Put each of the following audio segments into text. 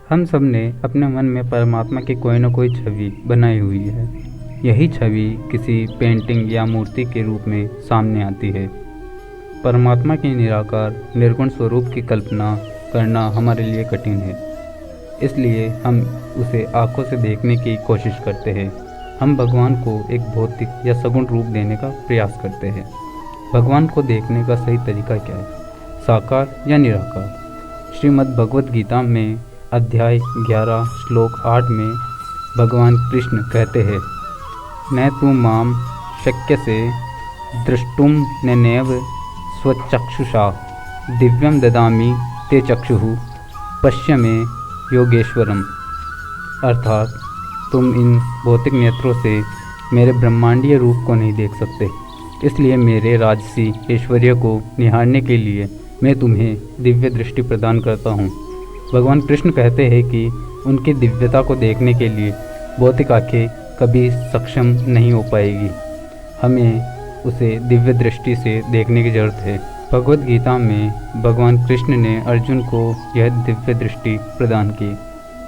हम सब ने अपने मन में परमात्मा की कोई न कोई छवि बनाई हुई है। यही छवि किसी पेंटिंग या मूर्ति के रूप में सामने आती है। परमात्मा के निराकार निर्गुण स्वरूप की कल्पना करना हमारे लिए कठिन है, इसलिए हम उसे आंखों से देखने की कोशिश करते हैं। हम भगवान को एक भौतिक या सगुण रूप देने का प्रयास करते हैं। भगवान को देखने का सही तरीका क्या है, साकार या निराकार? श्रीमद् भगवद गीता में अध्याय 11 श्लोक 8 में भगवान कृष्ण कहते हैं, न तु माम शक्यसे द्रष्टुम नैव स्वचक्षुषा दिव्यम ददामि ते चक्षुः पश्य में योगेश्वरम। अर्थात तुम इन भौतिक नेत्रों से मेरे ब्रह्मांडीय रूप को नहीं देख सकते, इसलिए मेरे राजसी ऐश्वर्य को निहारने के लिए मैं तुम्हें दिव्य दृष्टि प्रदान करता हूँ। भगवान कृष्ण कहते हैं कि उनकी दिव्यता को देखने के लिए भौतिक आँखें कभी सक्षम नहीं हो पाएगी। हमें उसे दिव्य दृष्टि से देखने की जरूरत है। भगवद गीता में भगवान कृष्ण ने अर्जुन को यह दिव्य दृष्टि प्रदान की।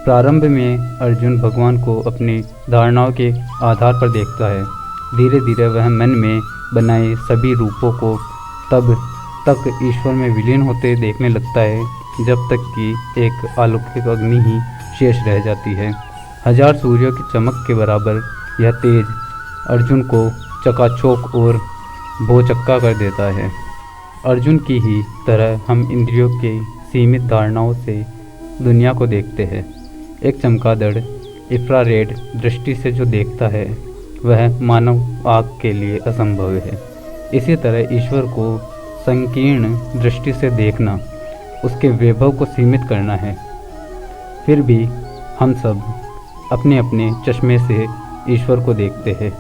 प्रारंभ में अर्जुन भगवान को अपनी धारणाओं के आधार पर देखता है। धीरे धीरे वह मन में बनाए सभी रूपों को तब तक ईश्वर में विलीन होते देखने लगता है जब तक कि एक अलौकिक अग्नि ही शेष रह जाती है। हजार सूर्यों की चमक के बराबर यह तेज अर्जुन को चकाचौंध और भौचक्का कर देता है। अर्जुन की ही तरह हम इंद्रियों के सीमित धारणाओं से दुनिया को देखते हैं। एक चमगादड़ इंफ्रारेड दृष्टि से जो देखता है वह मानव आँख के लिए असंभव है। इसी तरह ईश्वर को संकीर्ण दृष्टि से देखना उसके वैभव को सीमित करना है। फिर भी हम सब अपने अपने चश्मे से ईश्वर को देखते हैं।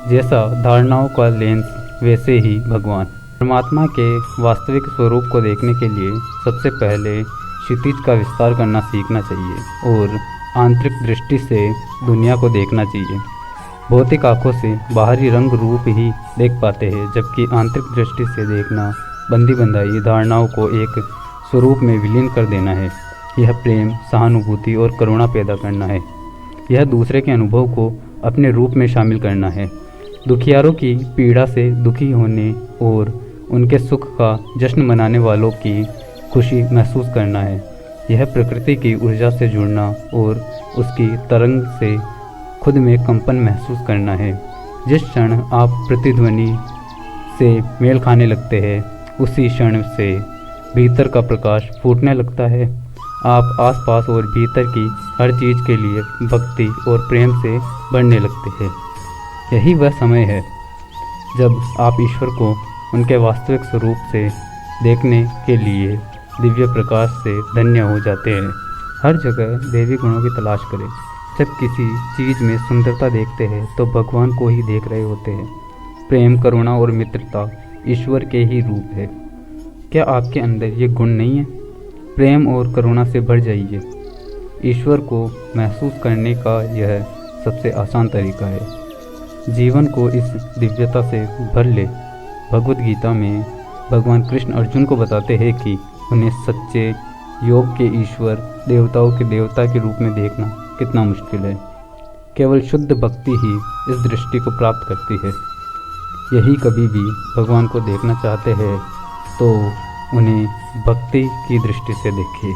जैसा धारणाओं का लेंस वैसे ही भगवान। परमात्मा के वास्तविक स्वरूप को देखने के लिए सबसे पहले क्षितिज का विस्तार करना सीखना चाहिए और आंतरिक दृष्टि से दुनिया को देखना चाहिए। भौतिक आँखों से बाहरी रंग रूप ही देख पाते हैं, जबकि आंतरिक दृष्टि से देखना बंदी बंधाई धारणाओं को एक स्वरूप में विलीन कर देना है। यह प्रेम, सहानुभूति और करुणा पैदा करना है। यह दूसरे के अनुभव को अपने रूप में शामिल करना है। दुखियारों की पीड़ा से दुखी होने और उनके सुख का जश्न मनाने वालों की खुशी महसूस करना है। यह प्रकृति की ऊर्जा से जुड़ना और उसकी तरंग से खुद में कंपन महसूस करना है। जिस क्षण आप प्रतिध्वनि से मेल खाने लगते हैं, उसी क्षण से भीतर का प्रकाश फूटने लगता है। आप आसपास और भीतर की हर चीज़ के लिए भक्ति और प्रेम से बढ़ने लगते हैं। यही वह समय है जब आप ईश्वर को उनके वास्तविक स्वरूप से देखने के लिए दिव्य प्रकाश से धन्य हो जाते हैं। हर जगह देवी गुणों की तलाश करें। जब किसी चीज़ में सुंदरता देखते हैं तो भगवान को ही देख रहे होते हैं। प्रेम, करुणा और मित्रता ईश्वर के ही रूप है। क्या आपके अंदर ये गुण नहीं है? प्रेम और करुणा से भर जाइए। ईश्वर को महसूस करने का यह सबसे आसान तरीका है। जीवन को इस दिव्यता से भर ले। भगवद गीता में भगवान कृष्ण अर्जुन को बताते हैं कि उन्हें सच्चे योग के ईश्वर, देवताओं के देवता के रूप में देखना कितना मुश्किल है। केवल शुद्ध भक्ति ही इस दृष्टि को प्राप्त करती है। यही कभी भी भगवान को देखना चाहते हैं तो उन्हें भक्ति की दृष्टि से देखिए।